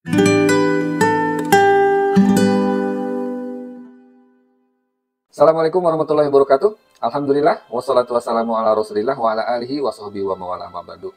Assalamualaikum warahmatullahi wabarakatuh. Alhamdulillah, wassalatu wassalamu ala rasulillah wa ala alihi wa sahbihi wa mawalah mabadu.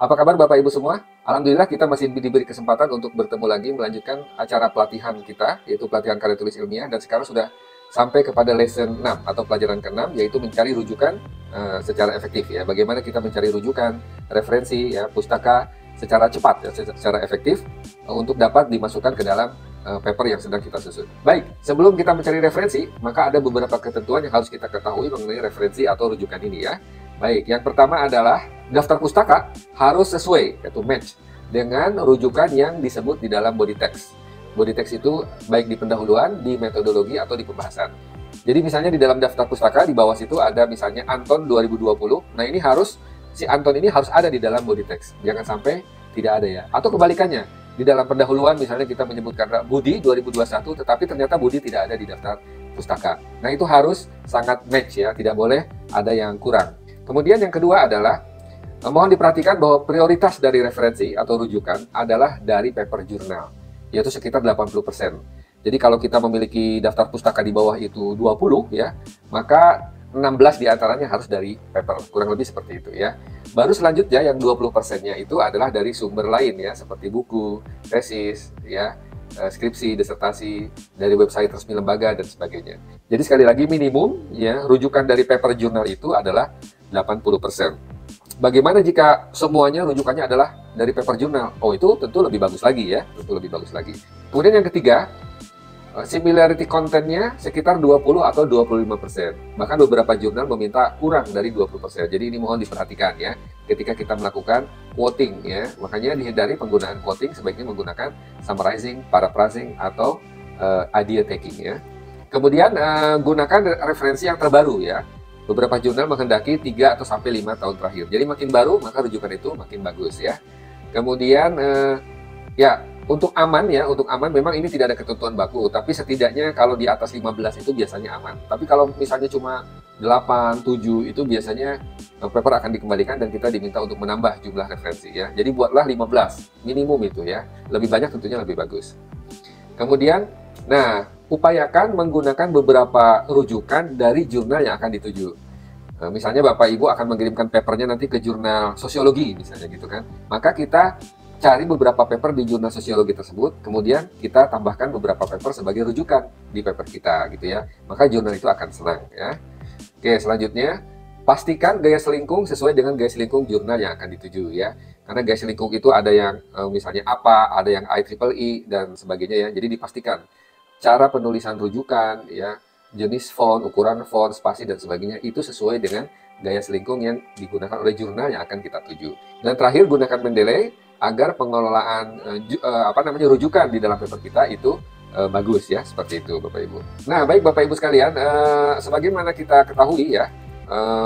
Apa kabar Bapak Ibu semua? Alhamdulillah kita masih diberi kesempatan untuk bertemu lagi melanjutkan acara pelatihan kita, yaitu pelatihan karya tulis ilmiah, dan sekarang sudah sampai kepada lesson 6 atau pelajaran ke-6, yaitu mencari rujukan secara efektif ya. Bagaimana kita mencari rujukan, referensi ya, pustaka secara cepat ya, secara efektif untuk dapat dimasukkan ke dalam paper yang sedang kita susun. Baik, sebelum kita mencari referensi, maka ada beberapa ketentuan yang harus kita ketahui mengenai referensi atau rujukan ini ya. Baik, yang pertama adalah daftar pustaka harus sesuai, yaitu match, dengan rujukan yang disebut di dalam body text. Body text itu baik di pendahuluan, di metodologi, atau di pembahasan. Jadi misalnya di dalam daftar pustaka, di bawah situ ada misalnya Anton 2020. Nah ini harus, si Anton ini harus ada di dalam body text. Jangan sampai tidak ada ya. Atau kebalikannya. Di dalam pendahuluan misalnya kita menyebutkan Budi 2021, tetapi ternyata Budi tidak ada di daftar pustaka. Nah itu harus sangat match ya, tidak boleh ada yang kurang. Kemudian yang kedua adalah, mohon diperhatikan bahwa prioritas dari referensi atau rujukan adalah dari paper jurnal, yaitu sekitar 80%. Jadi kalau kita memiliki daftar pustaka di bawah itu 20 ya, maka 16 diantaranya harus dari paper, kurang lebih seperti itu ya. Baru selanjutnya yang 20%-nya itu adalah dari sumber lain ya, seperti buku, tesis, ya, skripsi, disertasi, dari website resmi lembaga, dan sebagainya. Jadi sekali lagi minimum ya, rujukan dari paper jurnal itu adalah 80%. Bagaimana jika semuanya rujukannya adalah dari paper jurnal? Oh itu tentu lebih bagus lagi ya, tentu lebih bagus lagi. Kemudian yang ketiga, similarity kontennya sekitar 20 atau 25%. Bahkan beberapa jurnal meminta kurang dari 20%. Jadi ini mohon diperhatikan ya, ketika kita melakukan quoting ya. Makanya dihindari penggunaan quoting, sebaiknya menggunakan summarizing, paraphrasing, atau idea taking ya. Kemudian gunakan referensi yang terbaru ya. Beberapa jurnal menghendaki 3 atau sampai 5 tahun terakhir. Jadi makin baru, maka rujukan itu makin bagus ya. Kemudian ya, untuk aman ya, untuk aman memang ini tidak ada ketentuan baku, tapi setidaknya kalau di atas 15 itu biasanya aman. Tapi kalau misalnya cuma 8, 7 itu biasanya paper akan dikembalikan dan kita diminta untuk menambah jumlah referensi ya. Jadi buatlah 15 minimum itu ya. Lebih banyak tentunya lebih bagus. Kemudian, nah, upayakan menggunakan beberapa rujukan dari jurnal yang akan dituju. Misalnya Bapak Ibu akan mengirimkan papernya nanti ke jurnal sosiologi misalnya gitu kan. Maka kita cari beberapa paper di jurnal sosiologi tersebut, kemudian kita tambahkan beberapa paper sebagai rujukan di paper kita gitu ya. Maka jurnal itu akan senang ya. Oke, selanjutnya pastikan gaya selingkung sesuai dengan gaya selingkung jurnal yang akan dituju ya. Karena gaya selingkung itu ada yang misalnya apa, ada yang IEEE dan sebagainya ya. Jadi dipastikan cara penulisan rujukan ya, jenis font, ukuran font, spasi dan sebagainya itu sesuai dengan gaya selingkung yang digunakan oleh jurnal yang akan kita tuju. Dan terakhir gunakan Mendeley agar pengelolaan rujukan di dalam paper kita itu bagus ya, seperti itu Bapak Ibu. Nah baik Bapak Ibu sekalian, sebagaimana kita ketahui ya,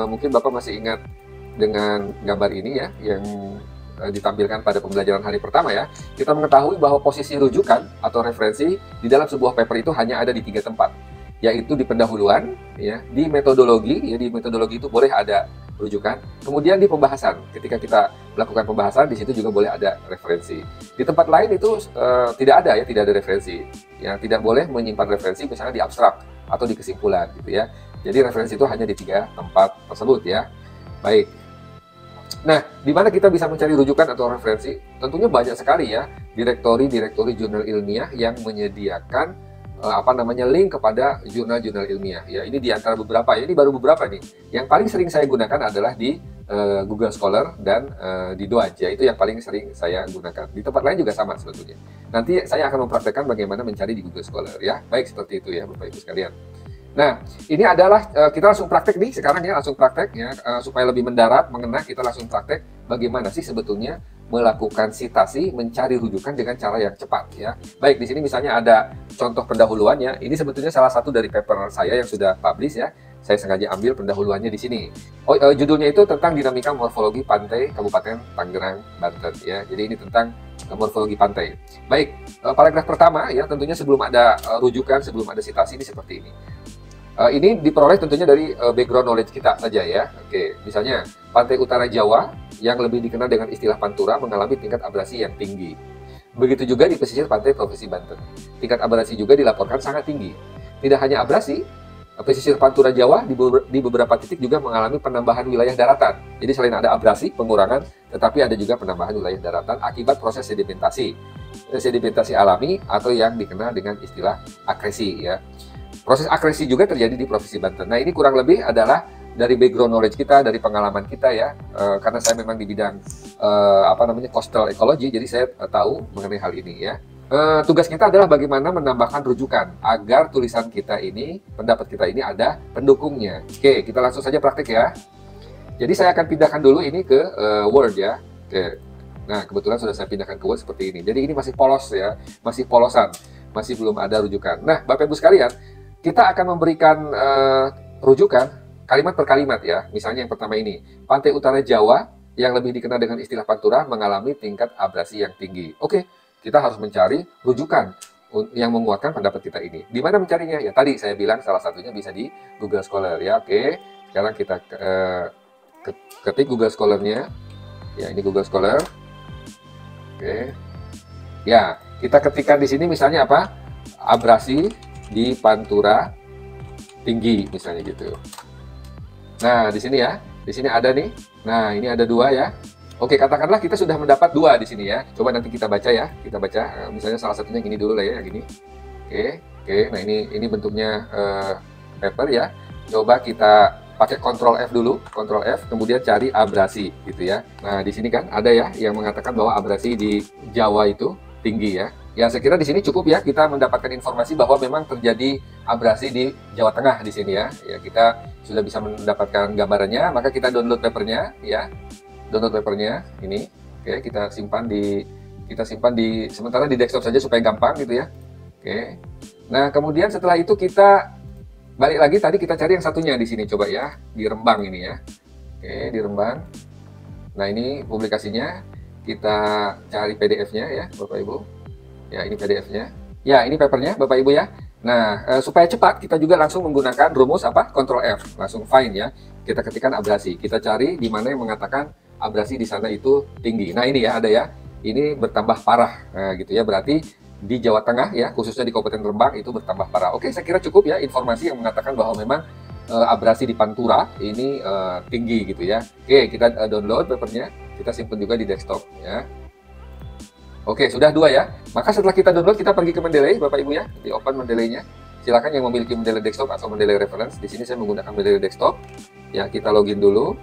mungkin Bapak masih ingat dengan gambar ini ya, yang ditampilkan pada pembelajaran hari pertama ya. Kita mengetahui bahwa posisi rujukan atau referensi di dalam sebuah paper itu hanya ada di 3 tempat, yaitu di pendahuluan ya, di metodologi ya, di metodologi itu boleh ada rujukan. Kemudian di pembahasan, ketika kita melakukan pembahasan di situ juga boleh ada referensi. Di tempat lain itu tidak ada ya, tidak ada referensi. Ya, tidak boleh menyimpan referensi misalnya di abstrak atau di kesimpulan gitu ya. Jadi referensi itu hanya di 3 tempat tersebut ya. Baik. Nah, di mana kita bisa mencari rujukan atau referensi? Tentunya banyak sekali ya direktori jurnal ilmiah yang menyediakan link kepada jurnal-jurnal ilmiah ya. Ini di antara beberapa ya, ini baru beberapa nih. Yang paling sering saya gunakan adalah di Google Scholar dan di Doaj ya, itu yang paling sering saya gunakan. Di tempat lain juga sama sebetulnya. Nanti saya akan mempraktekkan bagaimana mencari di Google Scholar ya. Baik, seperti itu ya Bapak Ibu sekalian. Nah, ini adalah kita langsung praktek nih sekarang ya, langsung praktek ya, supaya lebih mendarat, mengena, kita langsung praktek bagaimana sih sebetulnya melakukan sitasi, mencari rujukan dengan cara yang cepat ya. Baik, di sini misalnya ada contoh pendahuluannya. Ini sebetulnya salah satu dari paper saya yang sudah publish ya. Saya sengaja ambil pendahuluannya di sini. Judulnya itu tentang dinamika morfologi pantai Kabupaten Tangerang, Banten ya. Jadi ini tentang morfologi pantai. Baik, paragraf pertama ya, tentunya sebelum ada rujukan, sebelum ada sitasi ini seperti ini. Ini diperoleh tentunya dari background knowledge kita saja ya. Oke, misalnya pantai utara Jawa yang lebih dikenal dengan istilah Pantura mengalami tingkat abrasi yang tinggi. Begitu juga di pesisir pantai Provinsi Banten. Tingkat abrasi juga dilaporkan sangat tinggi. Tidak hanya abrasi, pesisir Pantura Jawa di beberapa titik juga mengalami penambahan wilayah daratan. Jadi selain ada abrasi, pengurangan, tetapi ada juga penambahan wilayah daratan akibat proses sedimentasi. Sedimentasi alami atau yang dikenal dengan istilah akresi ya. Proses akresi juga terjadi di Provinsi Banten. Nah, ini kurang lebih adalah dari background knowledge kita, dari pengalaman kita ya, karena saya memang di bidang coastal ecology, jadi saya tahu mengenai hal ini ya. Tugas kita adalah bagaimana menambahkan rujukan agar tulisan kita ini, pendapat kita ini ada pendukungnya. Oke, kita langsung saja praktik ya. Jadi saya akan pindahkan dulu ini ke Word ya. Oke. Nah, kebetulan sudah saya pindahkan ke Word seperti ini. Jadi ini masih polos ya, masih polosan, masih belum ada rujukan. Nah, Bapak Ibu sekalian, kita akan memberikan rujukan kalimat per kalimat ya. Misalnya yang pertama ini, pantai utara Jawa yang lebih dikenal dengan istilah Pantura mengalami tingkat abrasi yang tinggi. Oke, kita harus mencari rujukan yang menguatkan pendapat kita ini. Di mana mencarinya? Ya tadi saya bilang salah satunya bisa di Google Scholar ya. Oke, sekarang kita ketik Google Scholar-nya. Ya, ini Google Scholar. Oke. Ya, kita ketikkan di sini misalnya apa? Abrasi di Pantura tinggi misalnya gitu. Nah, di sini ya. Di sini ada nih. Nah, ini ada 2 ya. Oke, katakanlah kita sudah mendapat 2 di sini ya. Coba nanti kita baca ya. Kita baca misalnya salah satunya gini dulu lah ya, yang gini. Oke. Nah, ini bentuknya paper ya. Coba kita pakai Ctrl F dulu, Ctrl F, kemudian cari abrasi gitu ya. Nah, di sini kan ada ya yang mengatakan bahwa abrasi di Jawa itu tinggi ya. Ya, saya kira di sini cukup ya kita mendapatkan informasi bahwa memang terjadi abrasi di Jawa Tengah di sini ya. Ya, kita sudah bisa mendapatkan gambarannya, maka kita download papernya ya. Download papernya ini. Oke, kita simpan di sementara di desktop saja supaya gampang gitu ya. Oke. Nah, kemudian setelah itu kita balik lagi, tadi kita cari yang satunya di sini coba ya, di Rembang ini ya. Oke, di Rembang. Nah, ini publikasinya. Kita cari PDF-nya ya, Bapak Ibu. Ya, ini PDF-nya. Ya, ini papernya, Bapak Ibu ya. Nah, supaya cepat, kita juga langsung menggunakan rumus apa? Ctrl F, langsung find ya. Kita ketikkan abrasi. Kita cari di mana yang mengatakan abrasi di sana itu tinggi. Nah, ini ya, ada ya. Ini bertambah parah. Nah, gitu ya. Berarti di Jawa Tengah ya, khususnya di Kabupaten Rembang itu bertambah parah. Oke, saya kira cukup ya informasi yang mengatakan bahwa memang abrasi di Pantura ini tinggi gitu ya. Oke, kita download papernya. Kita simpan juga di desktop ya. Oke, sudah 2 ya. Maka setelah kita download, kita pergi ke Mendeley, Bapak Ibu ya. Di open Mendeley-nya. Silakan yang memiliki Mendeley desktop atau Mendeley reference. Di sini saya menggunakan Mendeley desktop. Ya, kita login dulu.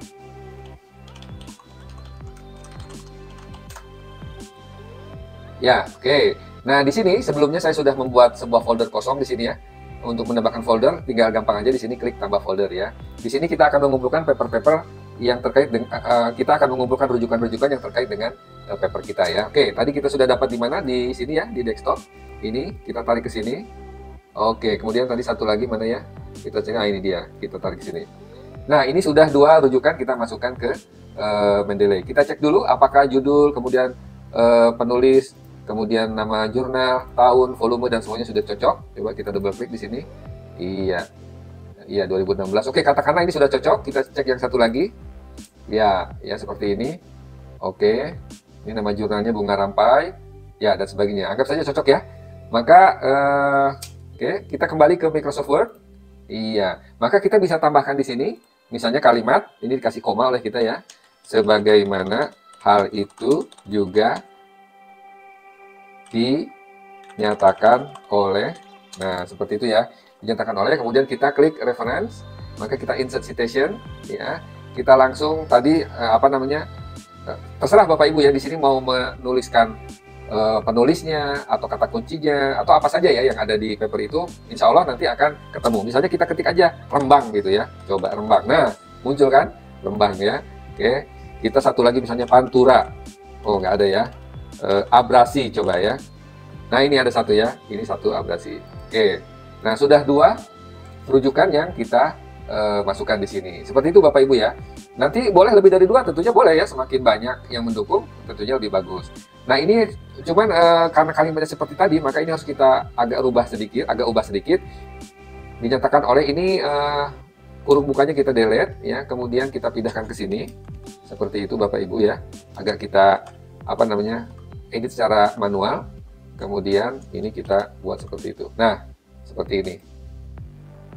Ya, oke. Nah, di sini sebelumnya saya sudah membuat sebuah folder kosong di sini ya. Untuk menambahkan folder, tinggal gampang aja di sini klik tambah folder ya. Di sini kita akan mengumpulkan paper-paper yang terkait dengan kita akan mengumpulkan rujukan-rujukan yang terkait dengan paper kita ya. Oke, tadi kita sudah dapat di mana? Di sini ya, di desktop. Ini kita tarik ke sini. Oke, kemudian tadi satu lagi mana ya? Kita cek, nah ini dia. Kita tarik ke sini. Nah, ini sudah 2 rujukan kita masukkan ke Mendeley. Kita cek dulu apakah judul, kemudian penulis, kemudian nama jurnal, tahun, volume dan semuanya sudah cocok. Coba kita double klik di sini. Iya, 2016. Oke, katakanlah ini sudah cocok. Kita cek yang satu lagi. Ya seperti ini. Oke, ini nama jurnalnya Bunga Rampai. Ya, dan sebagainya. Anggap saja cocok ya. Maka, oke, kita kembali ke Microsoft Word. Iya, maka kita bisa tambahkan di sini. Misalnya kalimat, ini dikasih koma oleh kita ya. Sebagaimana hal itu juga dinyatakan oleh, nah seperti itu ya, dinyatakan oleh, kemudian kita klik reference, maka kita insert citation ya, kita langsung tadi terserah Bapak Ibu ya, di sini mau menuliskan penulisnya atau kata kuncinya atau apa saja ya yang ada di paper itu, insya Allah nanti akan ketemu. Misalnya kita ketik aja Rembang gitu ya, coba Rembang, nah muncul kan Rembang ya. Oke, kita satu lagi misalnya Pantura, oh nggak ada ya. Abrasi coba ya. Nah, ini ada satu ya, ini satu abrasi. Oke, nah sudah 2 rujukan yang kita masukkan di sini. Seperti itu Bapak Ibu ya. Nanti boleh lebih dari 2, tentunya boleh ya. Semakin banyak yang mendukung, tentunya lebih bagus. Nah, ini cuman karena kalimatnya seperti tadi, maka ini harus kita agak ubah sedikit. Dinyatakan oleh ini kurung bukanya kita delete ya, kemudian kita pindahkan ke sini. Seperti itu Bapak Ibu ya. Agak kita edit secara manual, kemudian ini kita buat seperti itu. Nah, seperti ini.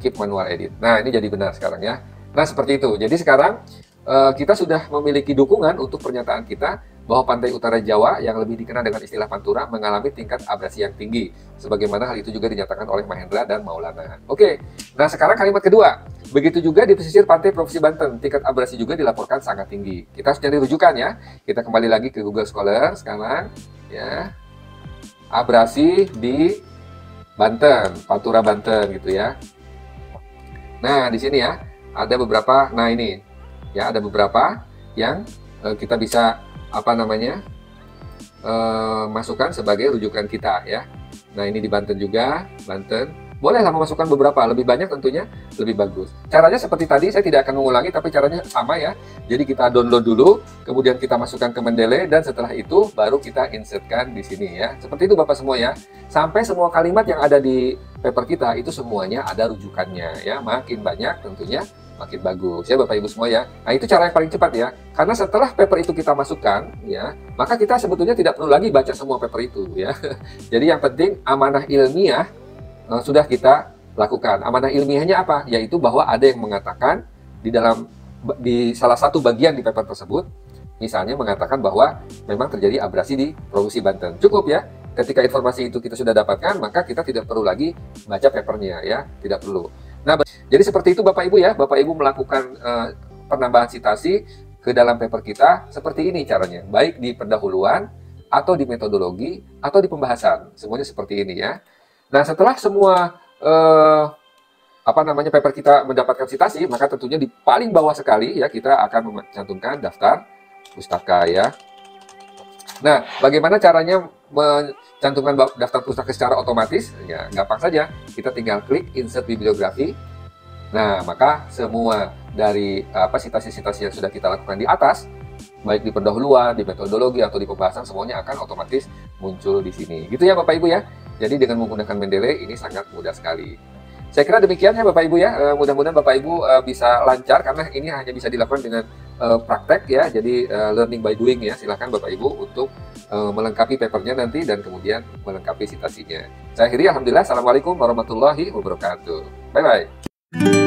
Keep manual edit. Nah, ini jadi benar sekarang ya. Nah, seperti itu. Jadi sekarang kita sudah memiliki dukungan untuk pernyataan kita bahwa pantai utara Jawa yang lebih dikenal dengan istilah Pantura mengalami tingkat abrasi yang tinggi. Sebagaimana hal itu juga dinyatakan oleh Mahendra dan Maulana. Oke, nah sekarang kalimat kedua. Begitu juga di pesisir pantai Provinsi Banten, tingkat abrasi juga dilaporkan sangat tinggi. Kita harus cari rujukan ya. Kita kembali lagi ke Google Scholar sekarang. Ya, abrasi di Banten, Pantura Banten gitu ya. Nah, di sini ya, ada beberapa, nah ini, ya ada beberapa yang kita bisa masukkan sebagai rujukan kita ya. Nah ini di Banten juga, Banten. Bolehlah memasukkan beberapa, lebih banyak tentunya lebih bagus. Caranya seperti tadi, saya tidak akan mengulangi, tapi caranya sama ya. Jadi kita download dulu, kemudian kita masukkan ke Mendeley, dan setelah itu baru kita insertkan di sini ya. Seperti itu Bapak semua ya. Sampai semua kalimat yang ada di paper kita itu semuanya ada rujukannya ya. Makin banyak tentunya makin bagus ya Bapak Ibu semua ya. Nah itu cara yang paling cepat ya. Karena setelah paper itu kita masukkan ya, maka kita sebetulnya tidak perlu lagi baca semua paper itu ya. Jadi yang penting amanah ilmiah sudah kita lakukan. Amanah ilmiahnya apa? Yaitu bahwa ada yang mengatakan di salah satu bagian di paper tersebut, misalnya mengatakan bahwa memang terjadi abrasi di Provinsi Banten. Cukup ya. Ketika informasi itu kita sudah dapatkan, maka kita tidak perlu lagi baca papernya ya, tidak perlu. Nah, jadi seperti itu Bapak Ibu ya. Bapak Ibu melakukan penambahan citasi ke dalam paper kita seperti ini caranya. Baik di pendahuluan, atau di metodologi, atau di pembahasan. Semuanya seperti ini ya. Nah, setelah semua paper kita mendapatkan citasi, maka tentunya di paling bawah sekali ya kita akan mencantumkan daftar pustaka ya. Nah, bagaimana caranya mencantumkan daftar pustaka secara otomatis? Ya, gampang saja. Kita tinggal klik insert bibliografi. Nah, maka semua dari citasi-citasi yang sudah kita lakukan di atas, baik di pendahuluan, di metodologi, atau di pembahasan, semuanya akan otomatis muncul di sini. Gitu ya Bapak Ibu ya. Jadi dengan menggunakan Mendeley ini sangat mudah sekali. Saya kira demikian ya Bapak Ibu ya. Mudah-mudahan Bapak Ibu bisa lancar karena ini hanya bisa dilakukan dengan praktek ya. Jadi learning by doing ya. Silahkan Bapak Ibu untuk melengkapi papernya nanti dan kemudian melengkapi citasinya. Saya akhiri, alhamdulillah. Assalamualaikum warahmatullahi wabarakatuh. Bye-bye.